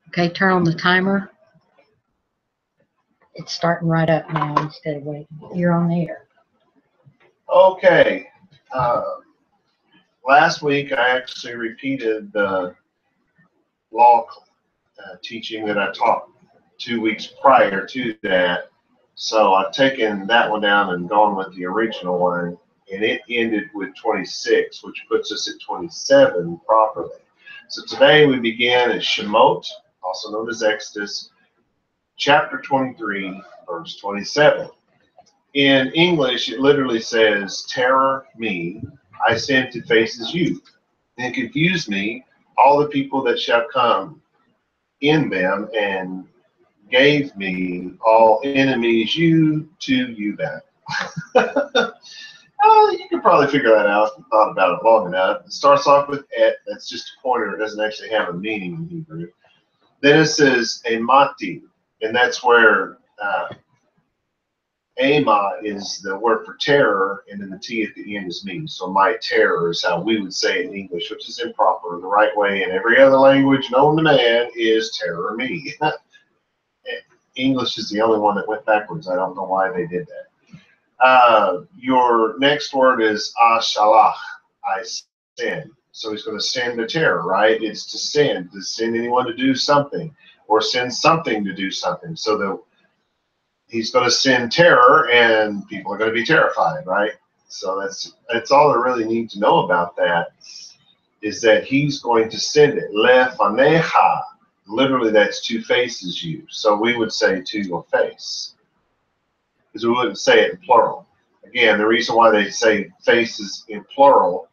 Okay, turn on the timer. It's starting right up now instead of waiting. You're on the air. Okay. Last week I actually repeated the law teaching that I taught 2 weeks prior to that. So I've taken that one down and gone with the original one, and it ended with 26, which puts us at 27 properly. So today we begin at Shemot, also known as Exodus, chapter 23, verse 27. In English, it literally says, "Terror me, I send to faces you, and confuse me, all the people that shall come in them, and gave me all enemies you to you back." You can probably figure that out if you thought about it long enough. It starts off with et, that's just a pointer, it doesn't actually have a meaning in Hebrew. Then it says amati, and that's where ama is the word for terror, and then the T at the end is me. So my terror is how we would say it in English, which is improper. The right way in every other language known to man is terror me. English is the only one that went backwards. I don't know why they did that. Your next word is ashalach, I send. So he's going to send a terror, right? It's to send anyone to do something, or send something to do something. So that he's going to send terror, and people are going to be terrified, right? So that's all I really need to know about that, is that he's going to send it. Lefanecha, literally that's to faces you. So we would say to your face, because we wouldn't say it in plural. Again, the reason why they say faces in plural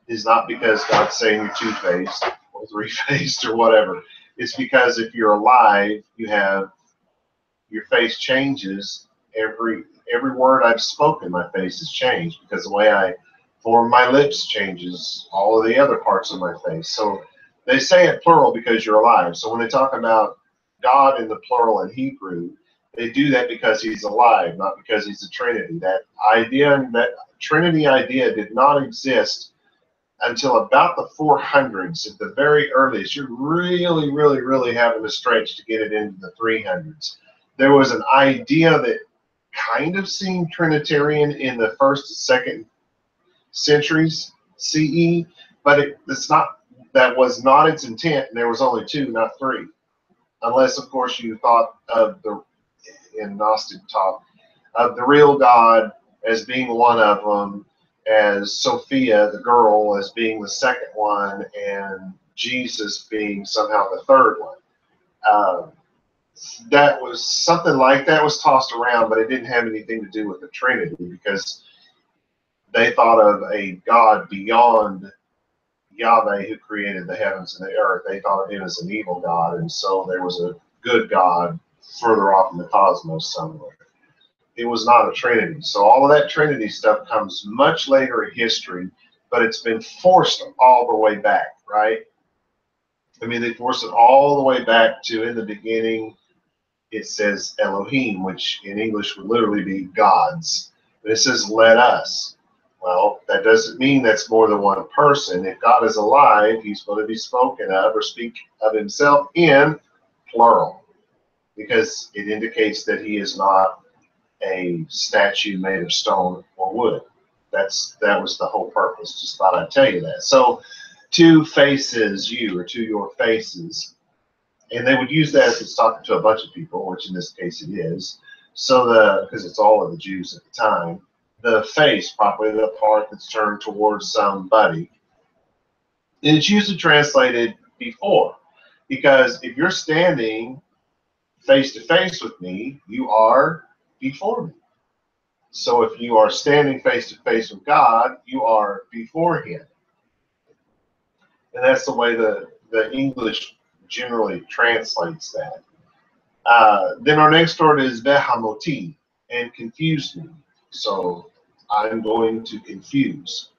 is not because God's saying you're two-faced or three-faced or whatever. It's because if you're alive, you have your face changes. Every word I've spoken, my face has changed, because the way I form my lips changes all of the other parts of my face. So they say it plural because you're alive. So when they talk about God in the plural in Hebrew, they do that because he's alive, not because he's a Trinity. That idea, that Trinity idea, did not exist until about the 400s at the very earliest. You're really, really, really having to stretch to get it into the 300s. There was an idea that kind of seemed Trinitarian in the 1st and 2nd centuries CE, but that was not its intent, and there was only 2, not 3. Unless, of course, you thought of in Gnostic talk, of the real God as being one of them, as Sophia, the girl, as being the second one, and Jesus being somehow the third one. That was something like that was tossed around, but it didn't have anything to do with the Trinity, because they thought of a God beyond Yahweh, who created the heavens and the earth. They thought of him as an evil God, and so there was a good God further off in the cosmos somewhere. It was not a Trinity. So all of that Trinity stuff comes much later in history, but it's been forced all the way back, right? I mean, they forced it all the way back to, in the beginning, it says Elohim, which in English would literally be gods. And it says, let us. Well, that doesn't mean that's more than one person. If God is alive, he's going to be spoken of or speak of himself in plural, because it indicates that he is not a statue made of stone or wood. That was the whole purpose. Just thought I'd tell you that. So, to faces you, or to your faces. And they would use that if it's talking to a bunch of people, which in this case it is. So because it's all of the Jews at the time, the face, probably the part that's turned towards somebody, and it's usually translated before, because if you're standing face to face with me, you are before me. So if you are standing face to face with God, you are before him. And that's the way the English generally translates that. Then our next word is vehamoti, and confuse me. So I'm going to confuse.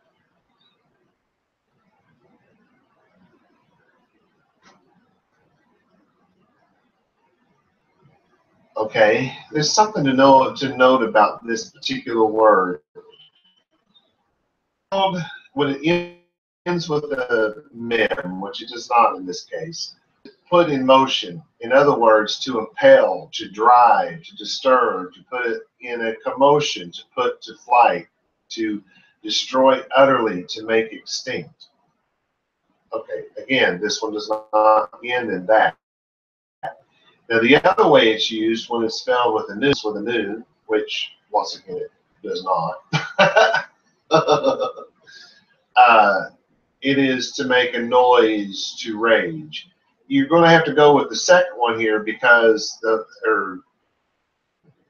Okay, there's something to note about this particular word. When it ends with a mem, which it does not in this case, put in motion. In other words, to impel, to drive, to disturb, to put it in a commotion, to put to flight, to destroy utterly, to make extinct. Okay, again, this one does not end in that. Now, the other way it's used when it's spelled with a noon, which, once again, it does not. It is to make a noise, to rage. You're going to have to go with the second one here because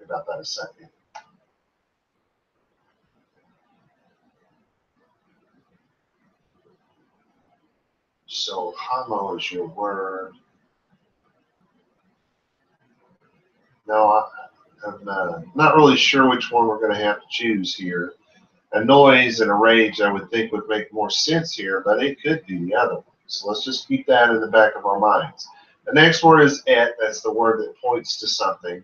about that a second. So, homo is your word. No, I'm not really sure which one we're going to have to choose here. A noise and a rage, I would think, would make more sense here, but it could be the other one. So let's just keep that in the back of our minds. The next word is et. That's the word that points to something.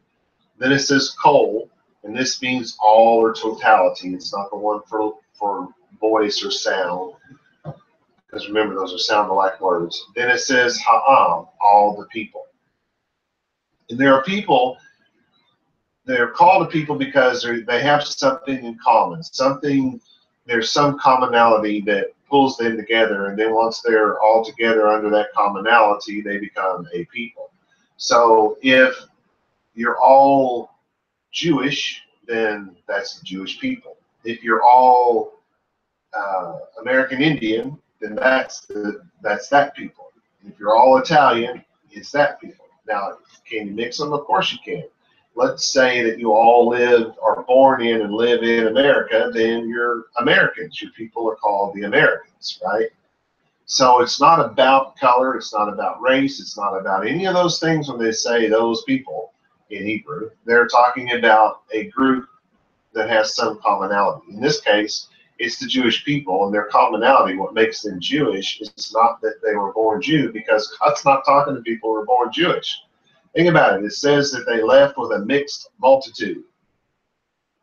Then it says kol, and this means all or totality. It's not the one for voice or sound, because remember, those are sound-alike words. Then it says ha'am, all the people. And there are people, they're called a people because they have something in common. There's some commonality that pulls them together, and then once they're all together under that commonality, they become a people. So if you're all Jewish, then that's the Jewish people. If you're all American Indian, then that's that people. If you're all Italian, it's that people. Now, can you mix them? Of course you can. Let's say that you all live, are born in and live in America, then you're Americans. Your people are called the Americans, right? So it's not about color, it's not about race, it's not about any of those things when they say those people in Hebrew. They're talking about a group that has some commonality. In this case, it's the Jewish people, and their commonality, what makes them Jewish, is not that they were born Jew, because God's not talking to people who were born Jewish. Think about it. It says that they left with a mixed multitude.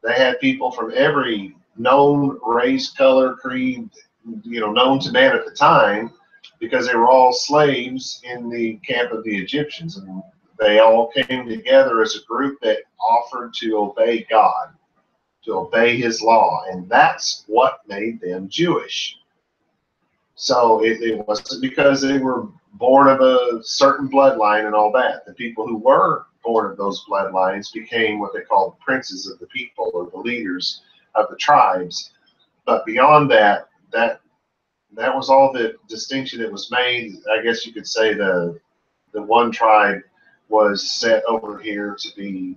They had people from every known race, color, creed, known to man at the time, because they were all slaves in the camp of the Egyptians. And they all came together as a group that offered to obey God, to obey his law. And that's what made them Jewish. So it wasn't because they were born of a certain bloodline and all that. The people who were born of those bloodlines became what they called the princes of the people, or the leaders of the tribes. But beyond that, that was all the distinction that was made. I guess you could say the one tribe was set over here to be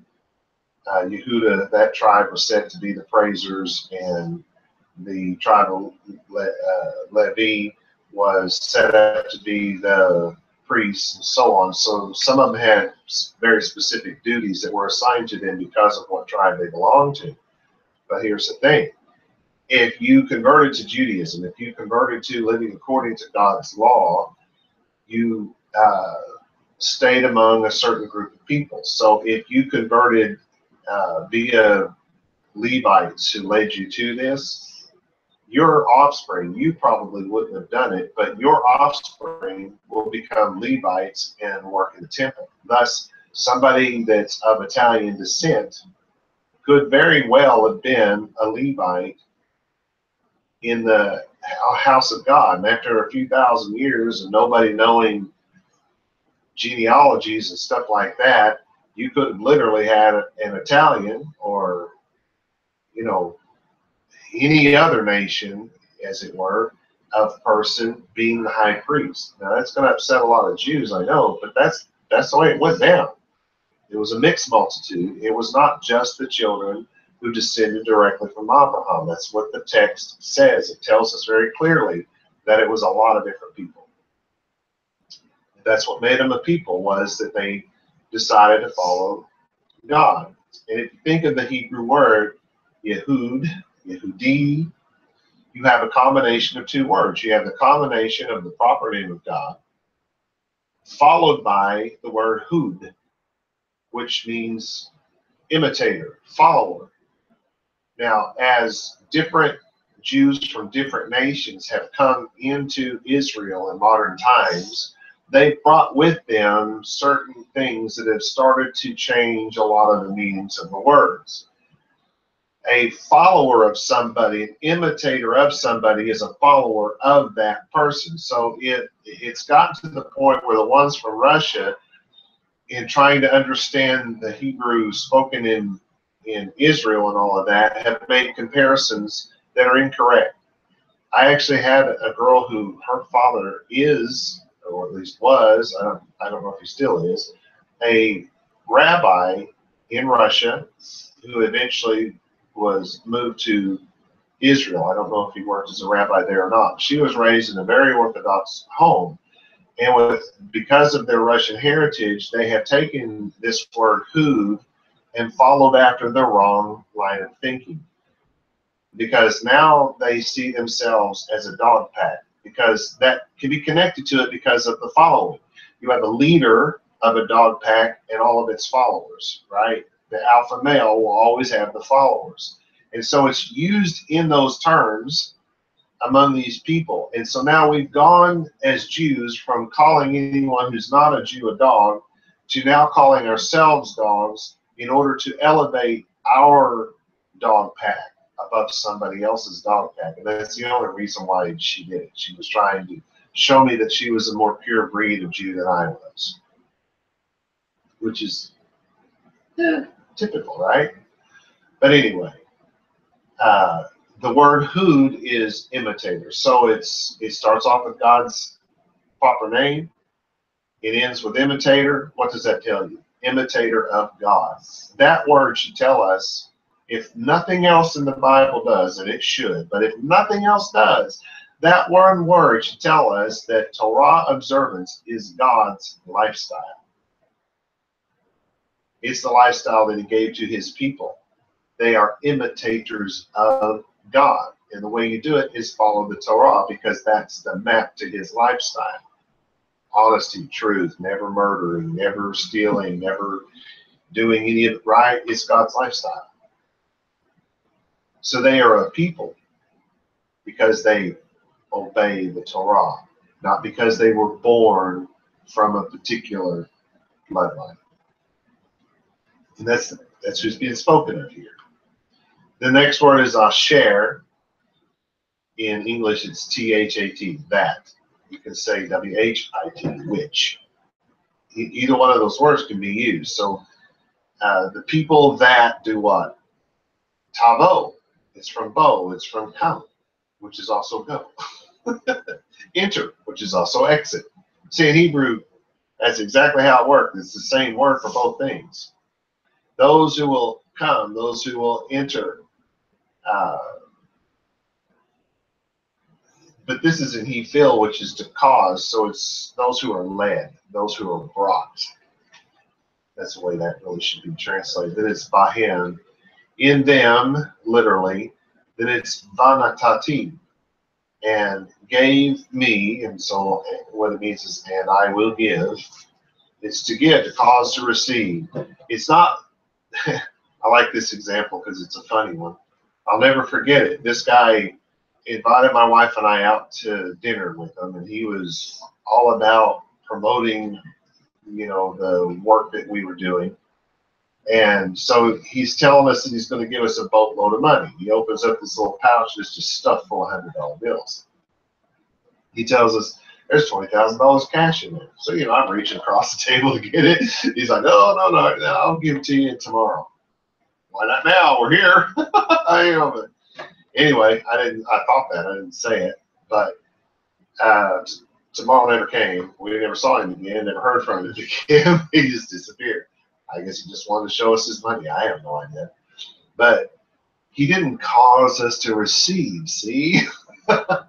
Yehuda. That tribe was set to be the praisers, and the tribe of Levi was set up to be the priests, and so on. So some of them had very specific duties that were assigned to them because of what tribe they belonged to. But here's the thing. If you converted to Judaism, if you converted to living according to God's law, you stayed among a certain group of people. So if you converted via Levites who led you to this, your offspring, you probably wouldn't have done it, but your offspring will become Levites and work in the temple. Thus, somebody that's of Italian descent could very well have been a Levite in the house of God. And after a few thousand years and nobody knowing genealogies and stuff like that, you could have literally had an Italian, or any other nation, as it were, of person being the high priest. Now that's going to upset a lot of Jews, I know, but that's the way it went down. It was a mixed multitude. It was not just the children who descended directly from Abraham. That's what the text says. It tells us very clearly that it was a lot of different people. That's what made them a people, was that they decided to follow God. And if you think of the Hebrew word Yehud, Yehudi, you have a combination of two words. You have the combination of the proper name of God, followed by the word hud, which means imitator, follower. Now, as different Jews from different nations have come into Israel in modern times, they brought with them certain things that have started to change a lot of the meanings of the words. A follower of somebody, an imitator of somebody, is a follower of that person. So it's gotten to the point where the ones from Russia, in trying to understand the Hebrew spoken in Israel and all of that, have made comparisons that are incorrect. I actually had a girl who, her father is, or at least was, I don't know if he still is, a rabbi in Russia who eventually was moved to Israel. I don't know if he worked as a rabbi there or not. She was raised in a very Orthodox home. And because of their Russian heritage, they have taken this word hud and followed after the wrong line of thinking. Because now they see themselves as a dog pack, because that can be connected to it because of the following. You have a leader of a dog pack and all of its followers, right? The alpha male will always have the followers. And so it's used in those terms among these people. And so now we've gone as Jews from calling anyone who's not a Jew a dog to now calling ourselves dogs in order to elevate our dog pack above somebody else's dog pack. And that's the only reason why she did it. She was trying to show me that she was a more pure breed of Jew than I was, which is typical, right? But anyway, the word hud is imitator. So it starts off with God's proper name. It ends with imitator. What does that tell you? Imitator of God. That word should tell us, if nothing else in the Bible does, and it should, but if nothing else does, that one word should tell us that Torah observance is God's lifestyle. It's the lifestyle that he gave to his people. They are imitators of God. And the way you do it is follow the Torah, because that's the map to his lifestyle. Honesty, truth, never murdering, never stealing, never doing any of it right. It's God's lifestyle. So they are a people because they obey the Torah, not because they were born from a particular bloodline. And that's who's being spoken of here. The next word is asher. In English, it's T-H-A-T, that. You can say W-H-I-T, which. Either one of those words can be used. So the people that do what? Tavo. It's from bo. It's from come, which is also go. Enter, which is also exit. See, in Hebrew, that's exactly how it works. It's the same word for both things. Those who will come, those who will enter. But this is in he fil, which is to cause, so it's those who are led, those who are brought. That's the way that really should be translated. Then it's bahem, in them, literally. Then it's vanatati, and gave me, and so what it means is, and I will give. It's to give, to cause, to receive. It's not, I like this example because it's a funny one. I'll never forget it. This guy invited my wife and I out to dinner with him, and he was all about promoting, the work that we were doing. And so he's telling us that he's going to give us a boatload of money. He opens up this little pouch that's just stuffed full of $100 bills. He tells us there's $20,000 cash in there. So, I'm reaching across the table to get it. He's like, no, I'll give it to you tomorrow. Why not now? We're here. Anyway, I thought that. I didn't say it. But tomorrow never came. We never saw him again, never heard from him again. He just disappeared. I guess he just wanted to show us his money. I have no idea. But he didn't cause us to receive, see? A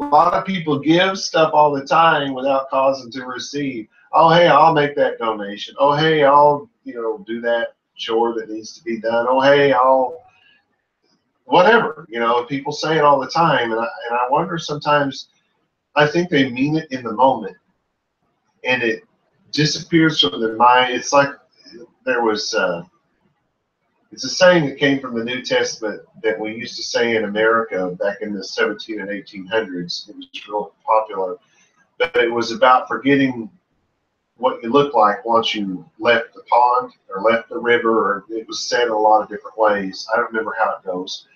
lot of people give stuff all the time without causing to receive. Oh, hey, I'll make that donation. Oh, hey, I'll, do that chore that needs to be done. Oh, hey, I'll, whatever. People say it all the time. And I wonder sometimes, I think they mean it in the moment. And it disappears from their mind. It's like there was, it's a saying that came from the New Testament that we used to say in America back in the 17 and 1800s. It was real popular. But it was about forgetting what you look like once you left the pond or left the river, or it was said in a lot of different ways. I don't remember how it goes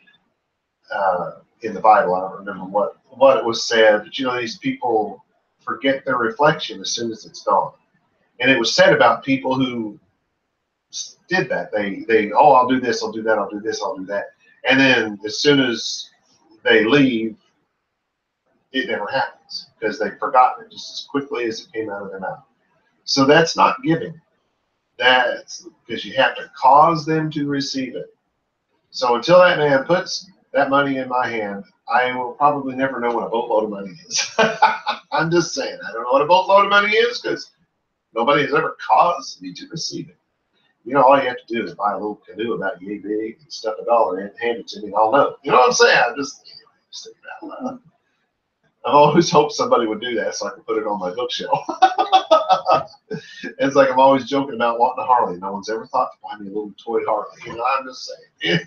in the Bible. I don't remember what it was said, but you know, these people forget their reflection as soon as it's gone. And it was said about people who did that. They oh, I'll do this, I'll do that, I'll do this, I'll do that. And then as soon as they leave, it never happens because they've forgotten it just as quickly as it came out of their mouth. So that's not giving. That's because you have to cause them to receive it. So until that man puts that money in my hand, I will probably never know what a boatload of money is. I'm just saying, I don't know what a boatload of money is because nobody has ever caused me to receive it. You know, all you have to do is buy a little canoe about yay big and stuff $1 in and hand it to me and I'll know. You know what I'm saying? I'm just thinking out loud. I've always hoped somebody would do that so I can put it on my bookshelf. It's like I'm always joking about wanting a Harley. No one's ever thought to buy me a little toy Harley. You know, I'm just saying.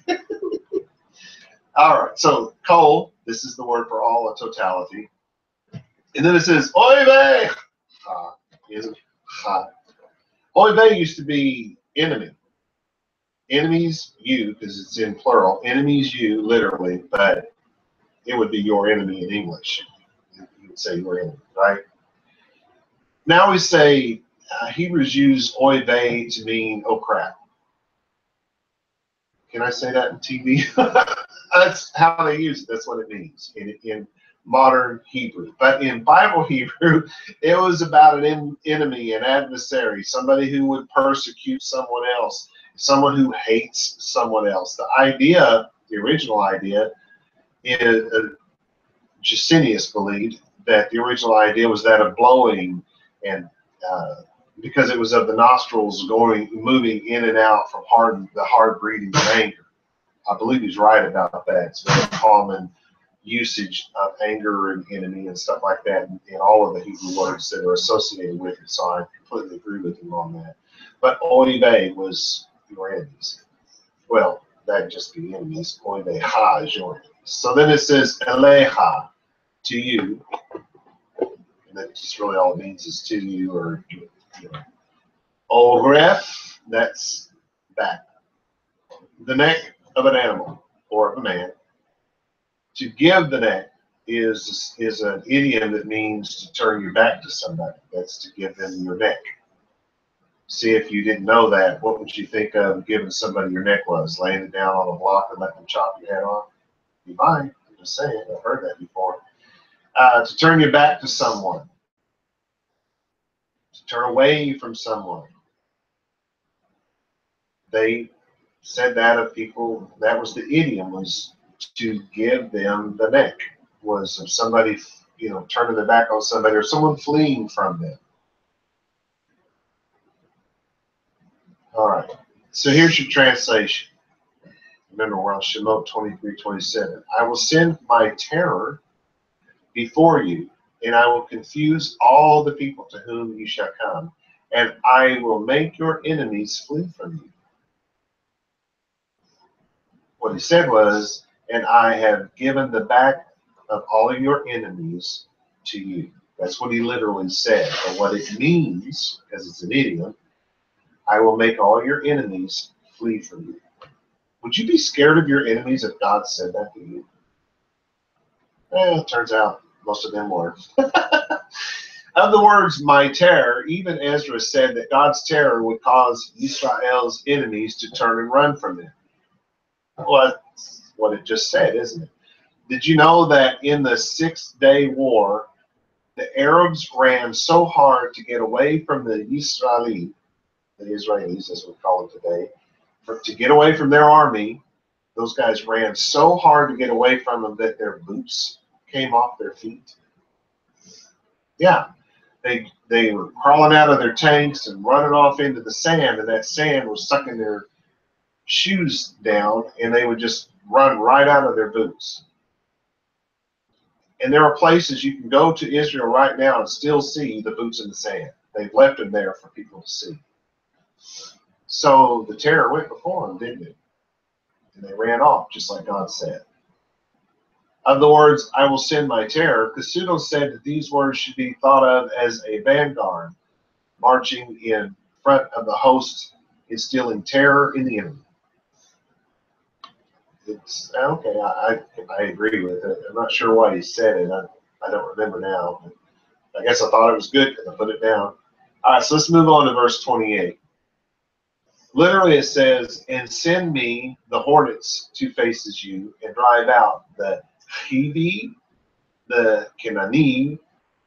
All right, so kol, this is the word for all, a totality. And then it says, oy vey. Isn't ha. Oy vey used to be enemy. Enemies, you, because it's in plural. Enemies, you, literally, but it would be your enemy in English. You would say your enemy, right? Now we say, Hebrews use oy vey to mean, oh crap. Can I say that in TV? That's how they use it. That's what it means in modern Hebrew. But in Bible Hebrew, it was about an enemy, an adversary, somebody who would persecute someone else, someone who hates someone else. The idea, the original idea, is Jusinius believed that the original idea was that of blowing, and because it was of the nostrils moving in and out from the hard breathing of anger. I believe he's right about that. It's very common usage of anger and enemy and stuff like that in all of the Hebrew words that are associated with it. So I completely agree with him on that. But oy vey was your enemies. Well, that'd just be enemies. Oy vey ha is your enemies. So then it says eleha, to you. And that just really all it means is to you, or you know. Oref, that's back. The neck of an animal or of a man. To give the neck is an idiom that means to turn your back to somebody. That's to give them your neck. See, if you didn't know that, what would you think of giving somebody your neck was? Laying it down on a block and letting them chop your head off? You might. I'm just saying. I've heard that before. To turn your back to someone. To turn away from someone. They said that of people. That was the idiom, was to give them the neck. Was of somebody, you know, turning their back on somebody or someone fleeing from them. All right. So here's your translation. Remember, we're on Shemot 23:27. I will send my terror before you, and I will confuse all the people to whom you shall come, and I will make your enemies flee from you. What he said was, and I have given the back of all of your enemies to you. That's what he literally said. But what it means, because it's an idiom, I will make all your enemies flee from you. Would you be scared of your enemies if God said that to you? It turns out most of them were. Of the words, my terror, even Ezra said that God's terror would cause Israel's enemies to turn and run from them. Well, that's what it just said, isn't it? Did you know that in the 6-day war, the Arabs ran so hard to get away from the Israelis, as we call it today, to get away from their army? Those guys ran so hard to get away from them that their boots came off their feet. Yeah, they were crawling out of their tanks and running off into the sand, and that sand was sucking their shoes down, and they would just run right out of their boots. And there are places you can go to Israel right now and still see the boots in the sand. They've left them there for people to see. So the terror went before them, didn't it? And they ran off, just like God said. Of the words, I will send my terror, Kasuto said that these words should be thought of as a vanguard. marching in front of the host, instilling terror in the enemy. It's okay. I agree with it. I'm not sure why he said it. I don't remember now. But I guess I thought it was good because I put it down. All right, so let's move on to verse 28. Literally, it says, "And send me the hornets to faces you, and drive out the Hivi, the Kenani,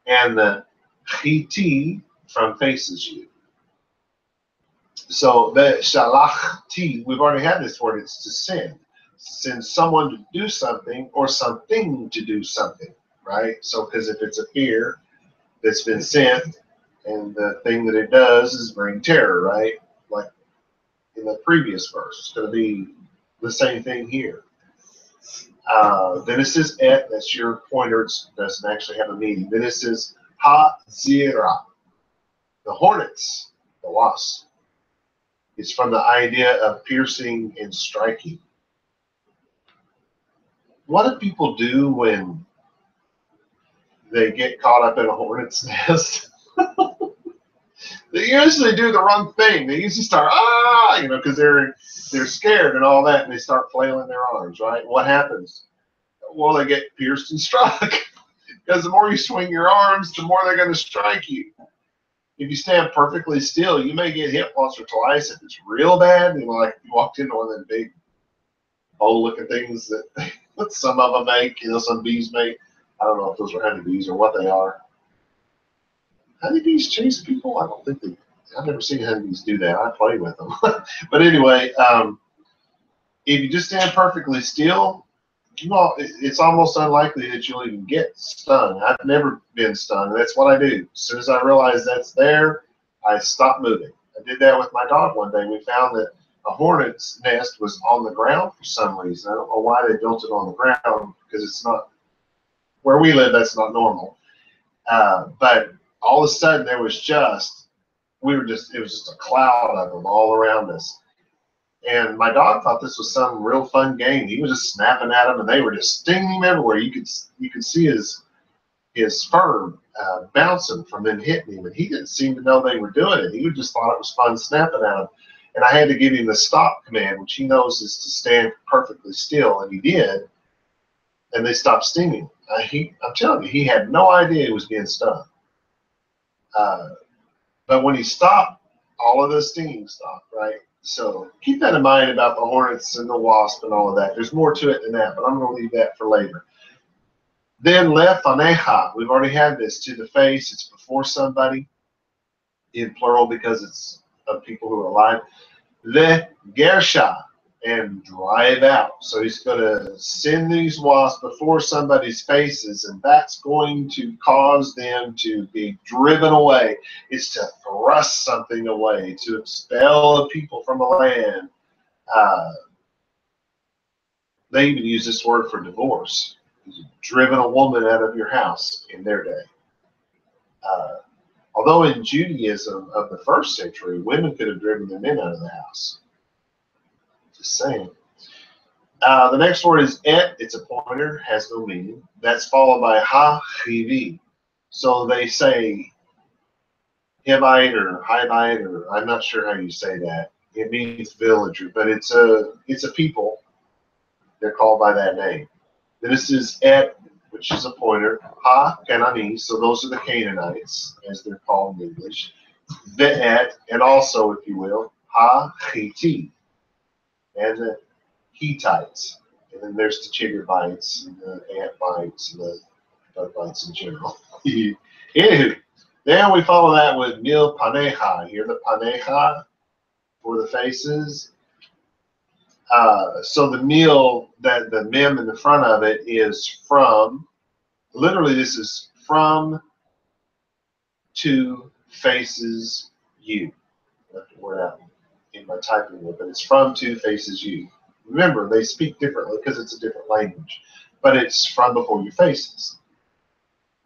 and the Hiti from faces you." So the shalachti, we've already had this word. It's to send. Send someone to do something or something to do something, right? So because if it's a fear that's been sent, and the thing that it does is bring terror, right? Like in the previous verse, it's going to be the same thing here. Then it says et, that's your pointer. It doesn't actually have a meaning. Then it says ha-zira, the hornets, the wasp. It's from the idea of piercing and striking. What do people do when they get caught up in a hornet's nest? They usually do the wrong thing. They usually start, because they're scared and all that, and they start flailing their arms, right? What happens? Well, they get pierced and struck. Because the more you swing your arms, the more they're going to strike you. If you stand perfectly still, you may get hit once or twice. If it's real bad, like you walked into one of them big bowl-looking things that some of them make, some bees make. I don't know if those are honeybees or what they are. Honeybees chase people? I don't think they. I've never seen honeybees do that. I play with them. But anyway, if you just stand perfectly still, it's almost unlikely that you'll even get stung. I've never been stung. That's what I do. As soon as I realize that's there, I stop moving. I did that with my dog one day. We found that a hornet's nest was on the ground for some reason. I don't know why they built it on the ground, because it's not where we live. That's not normal. But all of a sudden, it was just a cloud of them all around us. And my dog thought this was some real fun game. He was just snapping at them, and they were just stinging him everywhere. You could see his fur bouncing from them hitting him, and he didn't seem to know they were doing it. He just thought it was fun snapping at him. And I had to give him the stop command, which he knows is to stand perfectly still, and he did. And they stopped stinging. I'm telling you, he had no idea he was being stung. But when he stopped, all of the stinging stopped, right? So keep that in mind about the hornets and the wasp and all of that. There's more to it than that, but I'm going to leave that for later. Then lefanecha, we've already had this, to the face. It's before somebody, in plural because it's of people who are alive. Le gersha, and drive out. So he's going to send these wasps before somebody's faces, and that's going to cause them to be driven away. It's to thrust something away, to expel a people from a land. They even use this word for divorce. You've driven a woman out of your house in their day. Although in Judaism of the first century, women could have driven the men out of the house. Just saying. The next word is et. It's a pointer, has no meaning. That's followed by ha-chivi. So they say Hivite or Hivite, or I'm not sure how you say that. It means villager, but it's a people. They're called by that name. Then this is et, which is a pointer. Ha-Kenani, so those are the Canaanites, as they're called in English. Ve'et, and also, if you will, ha-Chiti, and the Hittites. And then there's the Chiggerbites, and the Antbites, and the Bugbites in general. Anywho, then we follow that with Mil Paneha. Here the Paneha for the faces. So the meal, that the mem in the front of it is from, literally this is from to faces you. I left the word out in my typing word, but it's from to faces you. Remember, they speak differently because it's a different language, but it's from before your faces,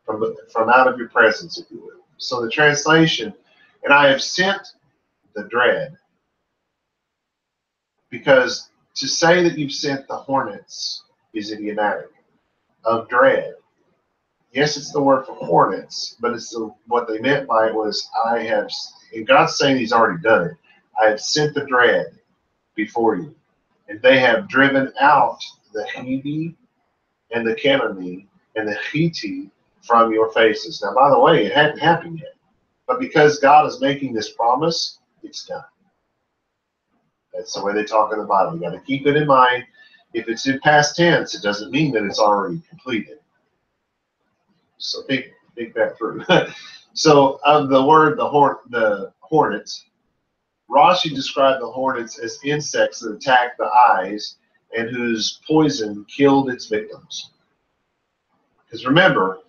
from out of your presence, if you will. So the translation, and I have sent the dread, because to say that you've sent the hornets is idiomatic, of dread. Yes, it's the word for hornets, but it's what they meant by it was, I have And God's saying he's already done it. I have sent the dread before you, and they have driven out the Hivi and the Canaanite and the Hittite from your faces. Now, by the way, it hadn't happened yet. But because God is making this promise, it's done. That's the way they talk in the Bible. You got to keep it in mind. If it's in past tense, it doesn't mean that it's already completed. So think that through. So the word, the hornets, Rashi described the hornets as insects that attack the eyes and whose poison killed its victims. Because remember,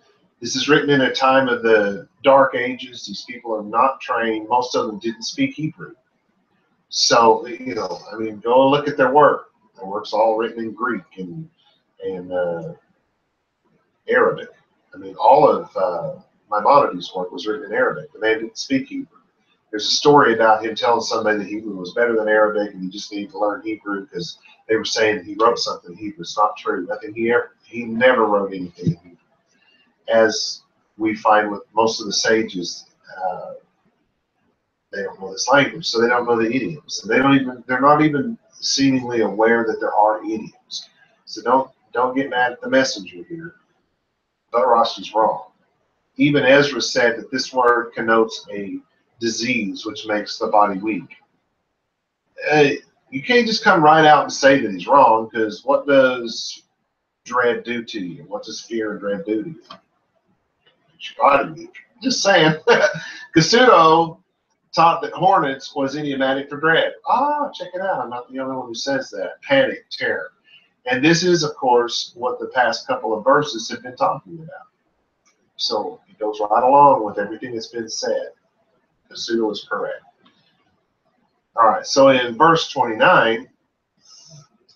this is written in a time of the Dark Ages. These people are not trained. Most of them didn't speak Hebrew. So, I mean, go look at their work. Their work's all written in Greek and Arabic. I mean, all of Maimonides' work was written in Arabic. The man didn't speak Hebrew. There's a story about him telling somebody that Hebrew was better than Arabic and you just need to learn Hebrew because they were saying that he wrote something in Hebrew. It's not true. He never wrote anything in Hebrew. As we find with most of the sages, they don't know this language, so they don't know the idioms. And they're not even seemingly aware that there are idioms. So don't get mad at the messenger here. But Rashi's wrong. Even Ezra said that this word connotes a disease which makes the body weak. You can't just come right out and say that he's wrong, because what does dread do to you? What does fear and dread do to you? It's your body weak. Just saying. Casuto taught that hornets was idiomatic for dread. Check it out. I'm not the only one who says that. Panic, terror. And this is, of course, what the past couple of verses have been talking about. So it goes right along with everything that's been said. Casuto is correct. All right, so in verse 29,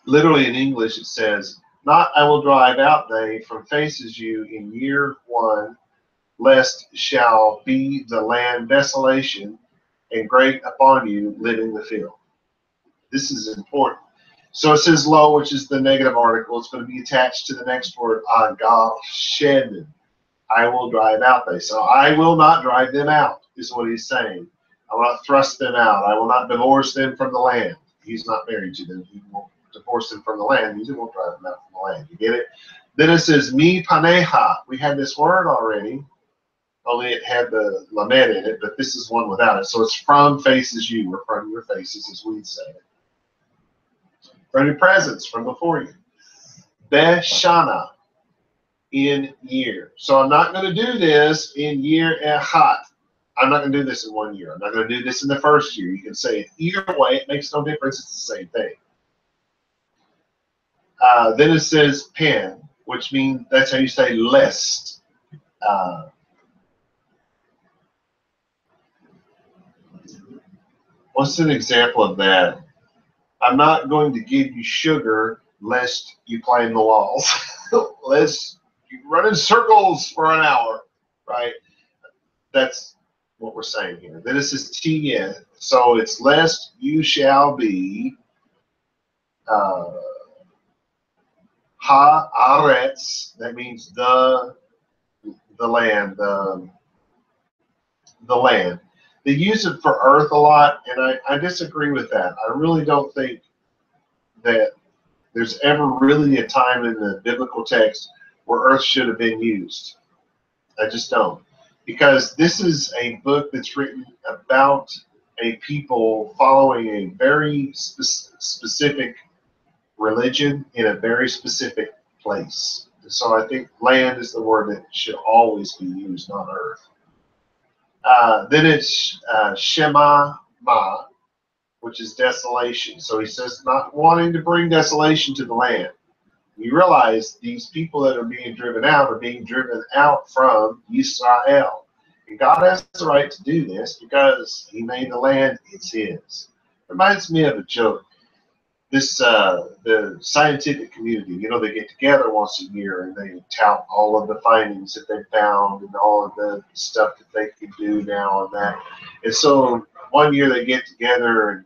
literally in English it says, "Not I will drive out they from faces you in year one, lest shall be the land desolation and great upon you living the field." This is important. So it says lo, which is the negative article. It's going to be attached to the next word, agal shed. I will drive out they. So I will not drive them out, is what he's saying. I will not thrust them out. I will not divorce them from the land. He's not married to them. He won't divorce them from the land. He won't drive them out from the land. You get it? Then it says mi paneha. We had this word already, only it had the lamed in it, but this is one without it. So it's from faces you, or from your faces, as we'd say it. From your presence, from before you. Beshana, in year. So I'm not going to do this in year echat. I'm not going to do this in 1 year. I'm not going to do this in the first year. You can say it either way. It makes no difference. It's the same thing. Then it says pen, which means that's how you say lest. What's an example of that? I'm not going to give you sugar lest you climb the walls. Lest you run in circles for an hour, right? That's what we're saying here. Then it says tiye. So it's lest you shall be haaretz. That means the land, the land. They use it for earth a lot, and I disagree with that. I really don't think that there's ever really a time in the biblical text where earth should have been used. I just don't. Because this is a book that's written about a people following a very specific religion in a very specific place. So I think land is the word that should always be used, not earth. Then it's Shema Ma, which is desolation. So he says not wanting to bring desolation to the land. You realize these people that are being driven out are being driven out from Israel. And God has the right to do this because he made the land, it's his. Reminds me of a joke. The scientific community, they get together once a year and they tout all of the findings that they found and all of the stuff that they can do now and that. And so 1 year they get together and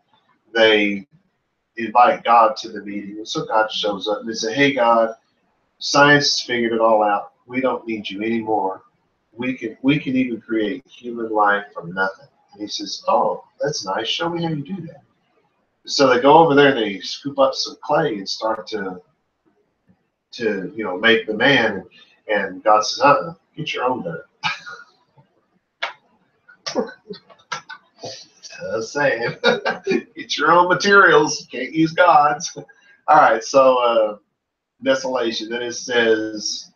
they invite God to the meeting. And so God shows up and they say, hey, God, science has figured it all out. We don't need you anymore. We can even create human life from nothing. And he says, oh, that's nice. Show me how you do that. So they go over there and they scoop up some clay and start to make the man. And God says, get your own dirt. Just saying. Get your own materials. Can't use God's. All right, so desolation. Then it says,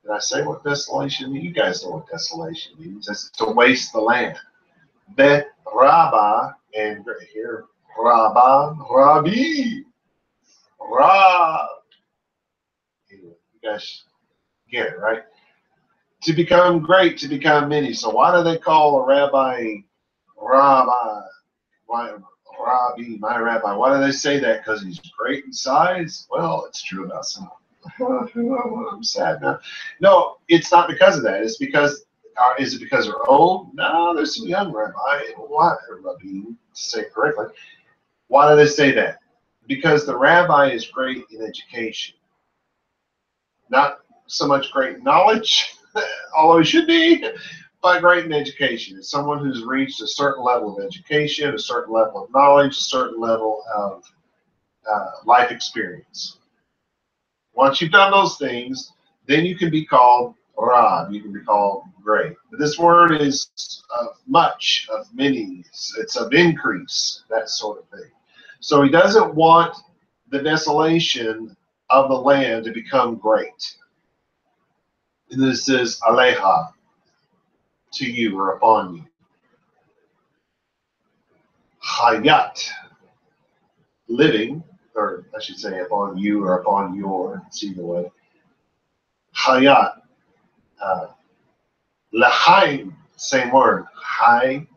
did I say what desolation means? You guys know what desolation means. It's to waste the land. Bet Rabbah, and here, Rabbah, Rabbi, Rab. Anyway, you guys get it, right? To become great, to become many. So why do they call a rabbi Rabbi? Why Rabbi, my rabbi? Why do they say that? Because he's great in size? Well, it's true about some. I'm sad now. No, it's not because of that. It's because, is it because they're old? No, there's some young rabbi. Why, Rabbi, to say it correctly. Why do they say that? Because the rabbi is great in education. Not so much great knowledge, although he should be, but great in education. It's someone who's reached a certain level of education, a certain level of knowledge, a certain level of life experience. Once you've done those things, then you can be called Rab. You can be called great. But this word is of much, of many. It's of increase, that sort of thing. So he doesn't want the desolation of the land to become great. And this is Aleha, to you or upon you. Hayat, living, or I should say upon you or upon your, it's either way. Hayat, Lahaim, same word. Hay,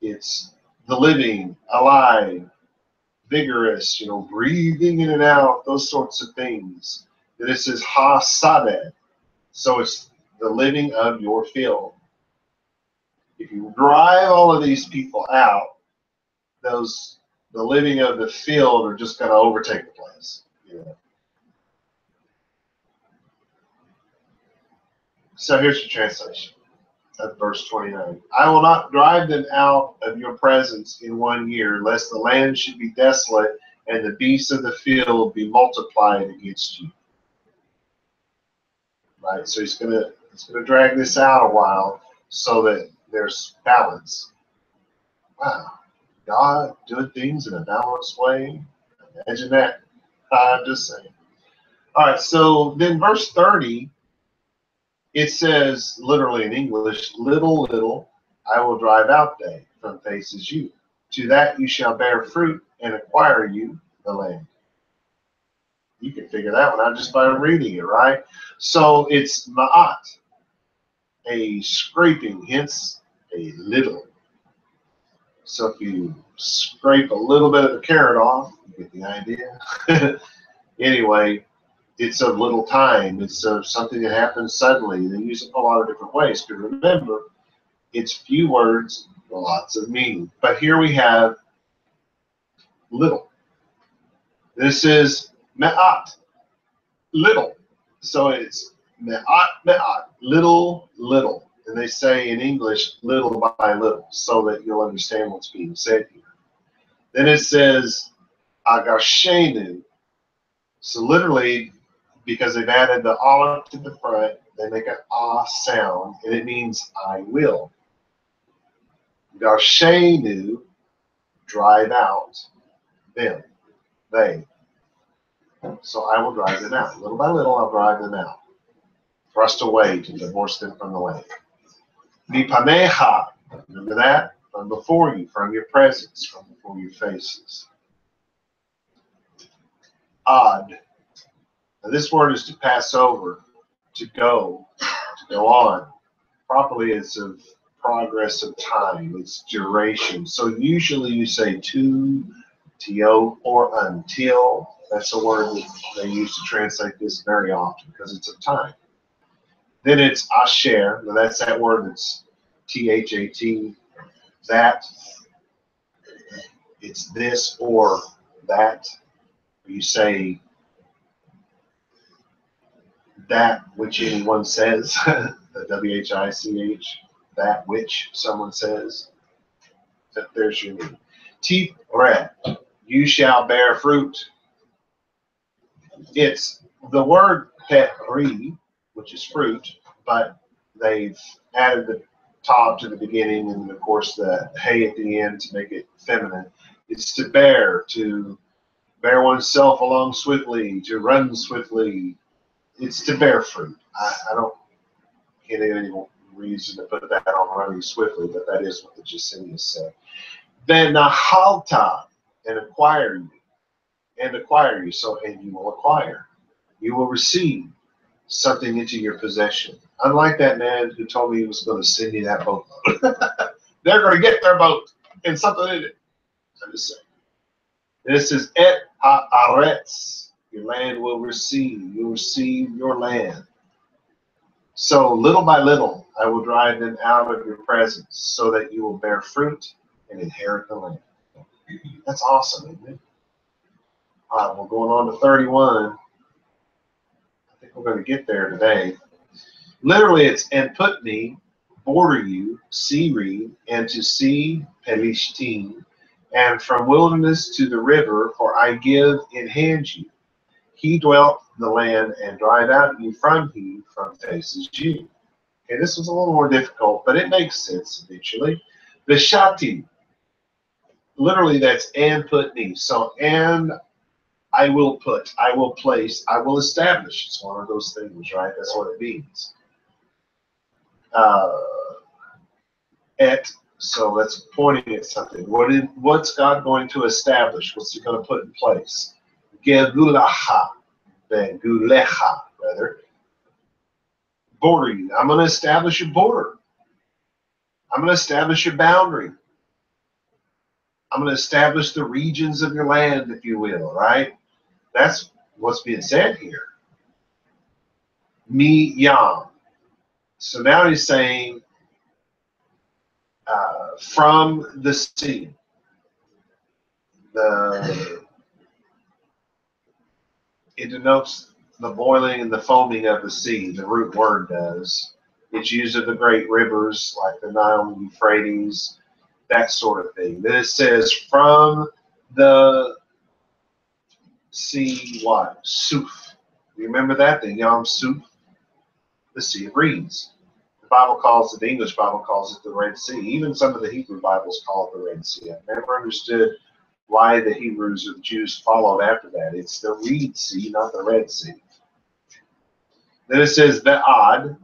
it's the living, alive, vigorous, breathing in and out, those sorts of things. And it says ha-sadeh, so it's the living of your field. If you drive all of these people out, the living of the field are just going to overtake the place. So here's the translation of verse 29. I will not drive them out of your presence in 1 year, lest the land should be desolate and the beasts of the field be multiplied against you. Right? So he's gonna drag this out a while so that there's balance. Wow. God doing things in a balanced way. Imagine that. I'm just saying. All right, so then verse 30, it says, literally in English, little, little, I will drive out they from faces you. To that you shall bear fruit and acquire you the land. You can figure that one out just by reading it, right? So it's ma'at, a scraping, hence a little. So if you scrape a little bit of the carrot off, you get the idea. Anyway, it's of little time. It's of something that happens suddenly. They use it a lot of different ways. Because remember, it's few words, lots of meaning. But here we have little. This is me'at, little. So it's me'at, me'at, little, little. And they say in English, little by little, so that you'll understand what's being said here. Then it says, agashenu. So literally, because they've added the aleph to the front, they make an ah sound, and it means I will. Gashenu, drive out them, they. So I will drive them out. Little by little, I'll drive them out. Thrust away to divorce them from the land. Mipaneha, remember that? From before you, from your presence, from before your faces. Ad. Now this word is to pass over, to go on. Properly, it's of progress of time, it's duration. So usually you say to, or until. That's a word that they use to translate this very often because it's of time. Then it's asher. Now that's that word that's T-H-A-T, that. It's this or that. You say that which anyone says, the W-H-I-C-H, that which someone says. There's your meaning. Tiferet, you shall bear fruit. It's the word peri, which is fruit, but they've added the top to the beginning and, of course, the hey at the end to make it feminine. It's to bear oneself along swiftly, to run swiftly. It's to bear fruit. I can't think of any reason to put that on running swiftly, but that is what the Jacinius said. Benahalta, and acquire you. So, and you will acquire. You will receive something into your possession. Unlike that man who told me he was going to send me that boat. They're going to get their boat and something in it. I'm just saying. This is et haaretz. Your land will receive. You'll receive your land. So little by little, I will drive them out of your presence so that you will bear fruit and inherit the land. That's awesome, isn't it? All right, we're going on to 31. I think we're going to get there today. Literally, it's and put me, border you, sea reed, and to see Pelishtim, and from wilderness to the river, for I give in hand you. He dwelt the land and drive out you from faces you. Okay, this was a little more difficult, but it makes sense eventually. Vishati, literally that's and put me. So and I will put, I will place, I will establish. It's one of those things, right? That's what it means. So that's pointing at something. What's God going to establish? What's he going to put in place? Gedulaha, Beguleha, rather. Border you. I'm going to establish a border. I'm going to establish a boundary. I'm going to establish the regions of your land, if you will, right? That's what's being said here. Mi yam. So now he's saying from the sea. It denotes the boiling and the foaming of the sea. The root word does. It's used of the great rivers like the Nile and Euphrates, that sort of thing. Then it says from the sea, what? Suf. You remember that? The Yam Suf? The Sea of Reeds. The Bible calls it, the English Bible calls it the Red Sea. Even some of the Hebrew Bibles call it the Red Sea. I've never understood why the Hebrews or the Jews followed after that. It's the Reed Sea, not the Red Sea. Then it says Ve'ad.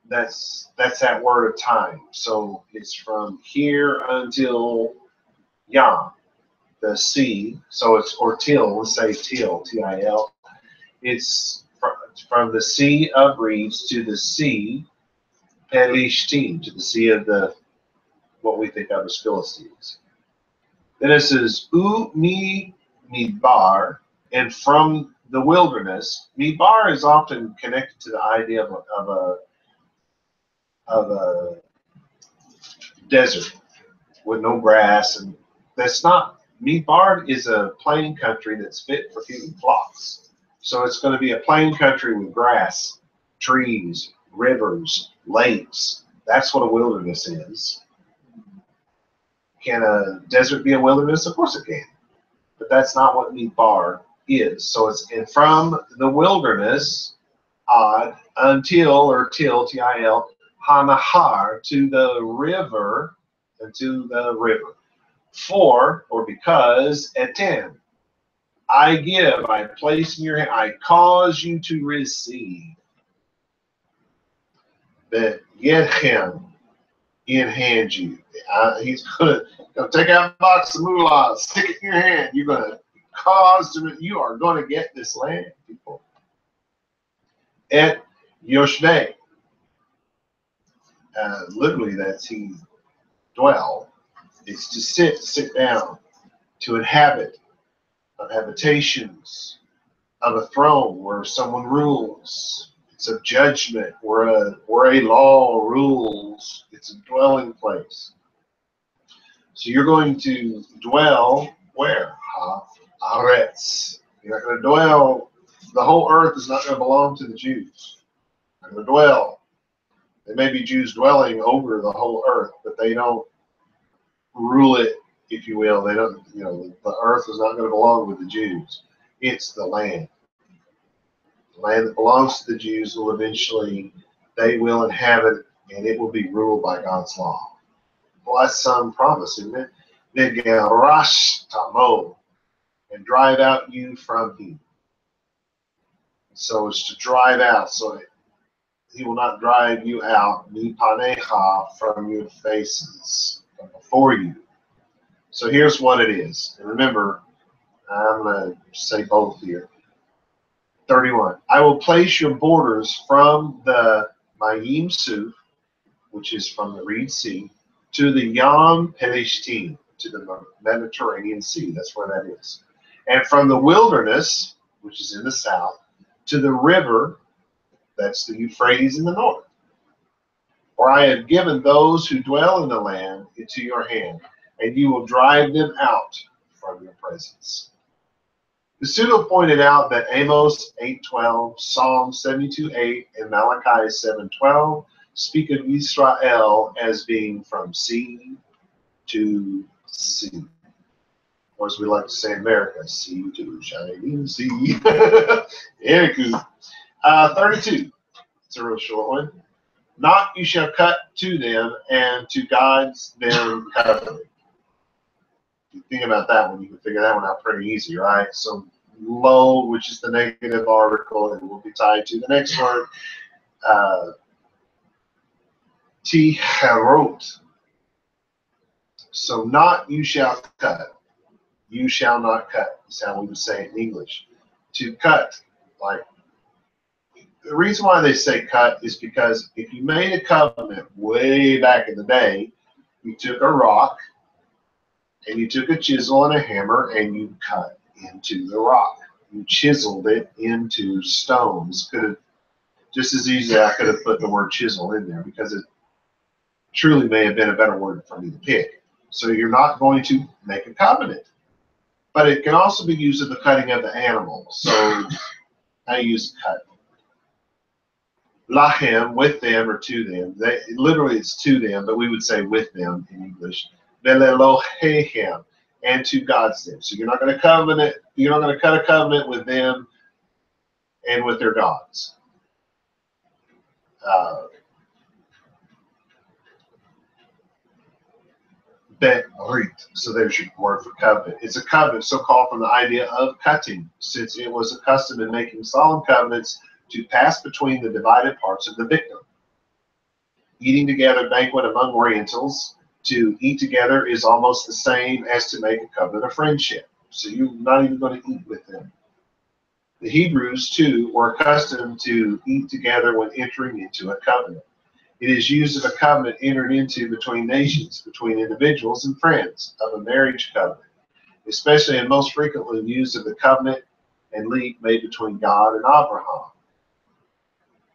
That's that word of time. So it's from here until Yam, the sea. So it's or till. Let's say till, T-I-L. It's from the Sea of Reeds to the Sea Pelishtim, to the sea of the what we think of as Philistines. Then it says Mi Midbar, and from the wilderness. Midbar is often connected to the idea of a desert with no grass, and that's not. Midbar is a plain country that's fit for feeding flocks. So it's going to be a plain country with grass, trees, rivers, lakes. That's what a wilderness is. Can a desert be a wilderness? Of course it can. But that's not what Midbar is. So it's from the wilderness, until, or till, T-I-L, Hanahar, to the river, For, or because, Etem, I give, I place in your hand, I cause you to receive. That Yedchem, in hand you. He's going to take out a box of moolah, stick it in your hand. You're going to you are going to get this land, people. Et Yoshveh. Literally, that's he dwell. It's to sit down, to inhabit, of habitations, of a throne where someone rules. It's a judgment where a law rules. It's a dwelling place. So you're going to dwell where? Haaretz. You're not going to dwell. The whole earth is not going to belong to the Jews. You're going to dwell There may be Jews dwelling over the whole earth, but they don't rule it, if you will. They don't, the earth is not going to belong with the Jews. It's the land. The land that belongs to the Jews will eventually, they will inhabit, and it will be ruled by God's law. Well, that's some promise, isn't it? Negarash tamo, and drive out you from him. So it's to drive out, so he will not drive you out, mipanecha, from your faces, from before you. So here's what it is. And remember, I'm going to say both here. 31. I will place your borders from the Mayim Suf, which is from the Reed Sea, to the Yam Pelishtim, to the Mediterranean Sea. That's where that is. And from the wilderness, which is in the south, to the river, that's the Euphrates in the north. For I have given those who dwell in the land into your hand, and you will drive them out from your presence. The Pseudo pointed out that Amos 8:12, Psalm 72:8, and Malachi 7:12 speak of Israel as being from sea to sea. Or as we like to say in America, sea to shining sea. Very cool. 32. It's a real short one. Not you shall cut to them, and to God's them covenant. If you think about that one, you can figure that one out pretty easy, right? So lo, which is the negative article, and will be tied to the next word. Tiharot. So not you shall cut. You shall not cut. Is how we would say it in English. To cut, like, the reason why they say cut is because if you made a covenant way back in the day, you took a rock and you took a chisel and a hammer and you cut into the rock. You chiseled it into stones. Could have just as easily I could have put the word chisel in there because it truly may have been a better word for me to pick. So you're not going to make a covenant. But it can also be used in the cutting of the animal. So I use cut. Lahem, with them or to them. Literally it's to them, but we would say with them in English. Velelohehem, and to God's them. So you're not going to cut a covenant with them and with their gods. So there's your word for covenant. It's a covenant, so called from the idea of cutting, since it was a custom in making solemn covenants to pass between the divided parts of the victim. Eating together banquet among Orientals, to eat together is almost the same as to make a covenant of friendship. So you're not even going to eat with them. The Hebrews, too, were accustomed to eat together when entering into a covenant. It is used of a covenant entered into between nations, between individuals and friends, of a marriage covenant, especially and most frequently used of the covenant and league made between God and Abraham,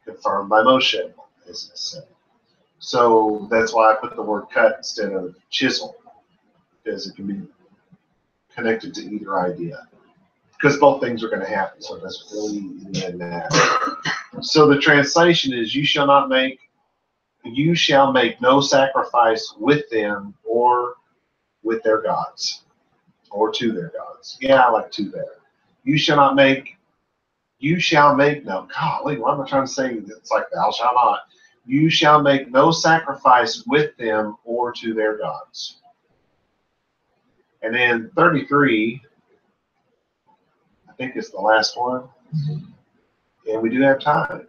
confirmed by Moshe, as it said. So that's why I put the word cut instead of chisel, because it can be connected to either idea. Because both things are going to happen, so it doesn't really matter. So the translation is, you shall make no sacrifice with them or with their gods, or to their gods. Yeah, I like to there. You shall make no, golly, what am I trying to say? It's like thou shalt not. You shall make no sacrifice with them or to their gods. And then 33, I think it's the last one. And we do have time.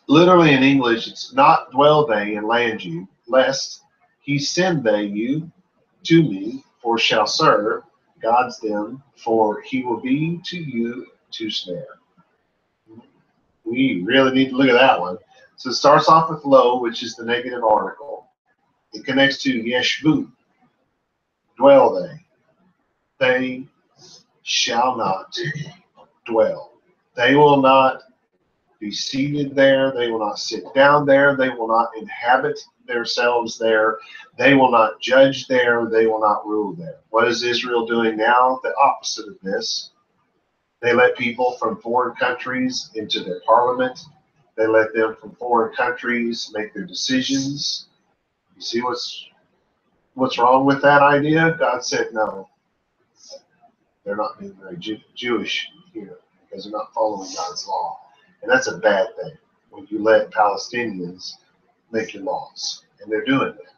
Literally in English, it's not dwell they and land you, lest he send they you to me, for shall serve God's them, for he will be to you to snare. We really need to look at that one. So it starts off with lo, which is the negative article. It connects to yeshvu, dwell they. They shall not dwell. They will not be seated there. They will not sit down there. They will not inhabit themselves there. They will not judge there. They will not rule there. What is Israel doing now? The opposite of this. They let people from foreign countries into their parliament. They let them from foreign countries make their decisions. You see what's wrong with that idea? God said no. They're not being very Jewish here because they're not following God's law. And that's a bad thing when you let Palestinians make your laws. And they're doing that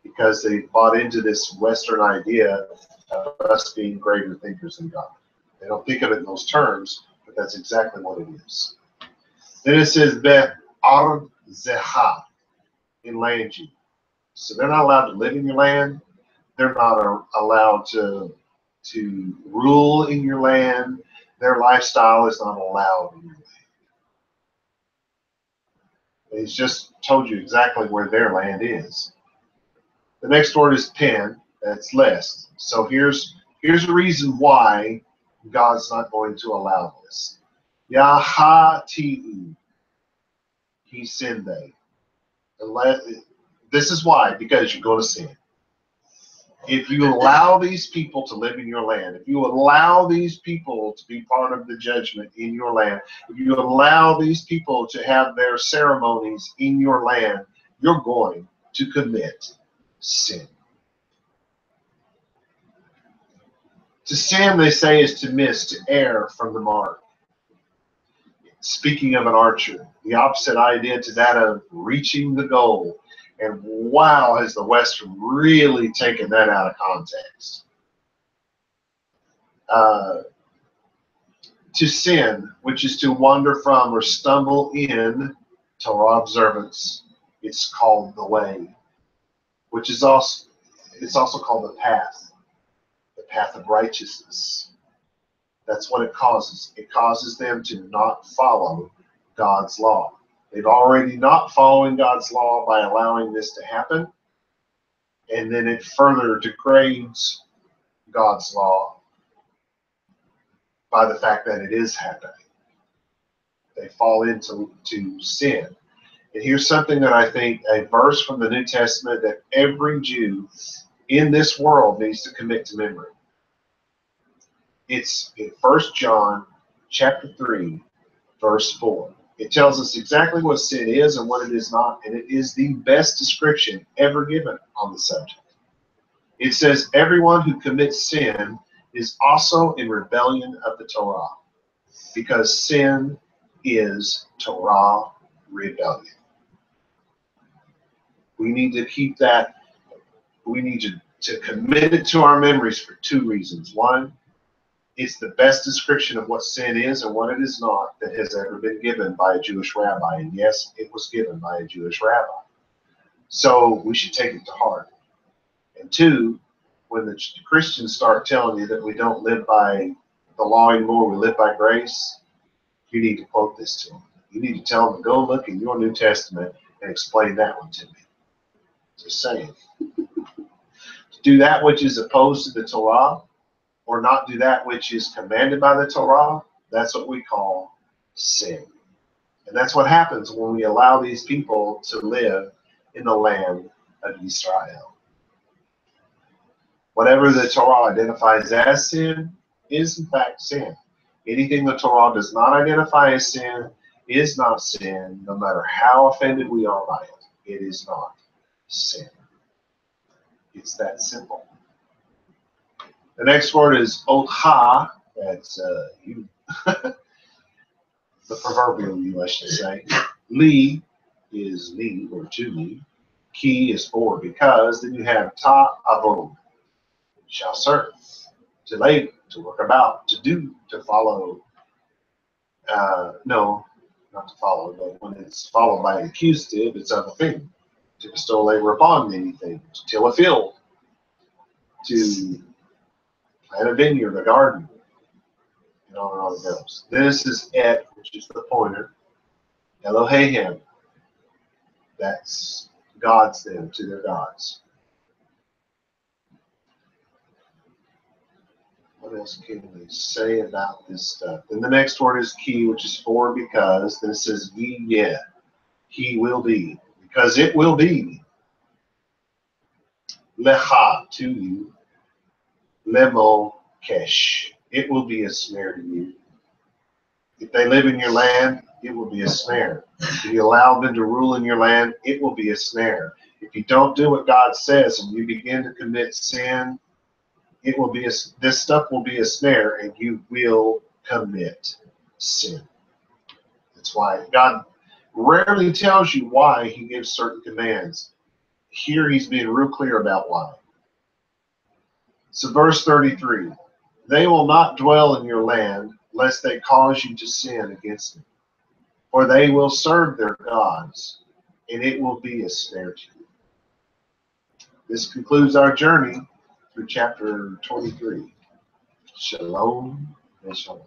because they bought into this Western idea of us being greater thinkers than God. They don't think of it in those terms, but that's exactly what it is. Then it says, Be'ard Zeha, in land you. So they're not allowed to live in your land. They're not allowed to rule in your land. Their lifestyle is not allowed in your land. He's just told you exactly where their land is. The next word is pen. That's less. So here's a reason why God's not going to allow this. Yahati'u. He sinned they. This is why, because you're going to sin. If you allow these people to live in your land, if you allow these people to be part of the judgment in your land, if you allow these people to have their ceremonies in your land, you're going to commit sin. To sin, they say, is to miss, to err from the mark. Speaking of an archer, the opposite idea to that of reaching the goal. And wow, has the West really taken that out of context. To sin, which is to wander from or stumble in Torah observance, it's called the way, which is also called the path of righteousness. That's what it causes. It causes them to not follow God's law. They've already not following God's law by allowing this to happen, and then it further degrades God's law by the fact that it is happening. They fall into sin. And here's something that I think, a verse from the New Testament that every Jew in this world needs to commit to memory. It's in 1 John chapter 3, verse 4. It tells us exactly what sin is and what it is not, and it is the best description ever given on the subject. It says, everyone who commits sin is also in rebellion of the Torah, because sin is Torah rebellion. We need to keep that, we need to commit it to our memories for two reasons. One, it's the best description of what sin is and what it is not that has ever been given by a Jewish rabbi. And yes, it was given by a Jewish rabbi. So we should take it to heart. And two, when the Christians start telling you that we don't live by the law anymore, we live by grace, you need to quote this to them. You need to tell them to go look in your New Testament and explain that one to me. Just saying. To do that which is opposed to the Torah, or not do that which is commanded by the Torah, that's what we call sin. And that's what happens when we allow these people to live in the land of Israel. Whatever the Torah identifies as sin is in fact sin. Anything the Torah does not identify as sin is not sin, no matter how offended we are by it. It is not sin. It's that simple. The next word is otha. That's you. The proverbial you, I should say. Li is me, or to me. Ki is for, because. Then you have ta avod, shall serve. To labor, to work about, to do, to follow. No, not to follow, but when it's followed by an accusative, it's of a thing. To bestow labor upon anything, to till a field, to plant a vineyard, a garden, and on it goes. This is et, which is the pointer. Elohim. That's gods then, to their gods. What else can we say about this stuff? Then the next word is ki, which is for, because. Then it says yeah. He will be. Because it will be. Lecha, to you. Lemo kesh. It will be a snare to you. If they live in your land, it will be a snare. If you allow them to rule in your land, it will be a snare. If you don't do what God says and you begin to commit sin, it will be this stuff will be a snare, and you will commit sin. That's why God rarely tells you why he gives certain commands. Here he's being real clear about why. So verse 33, they will not dwell in your land, lest they cause you to sin against me. For they will serve their gods, and it will be a snare to you. This concludes our journey through chapter 23. Shalom and shalom.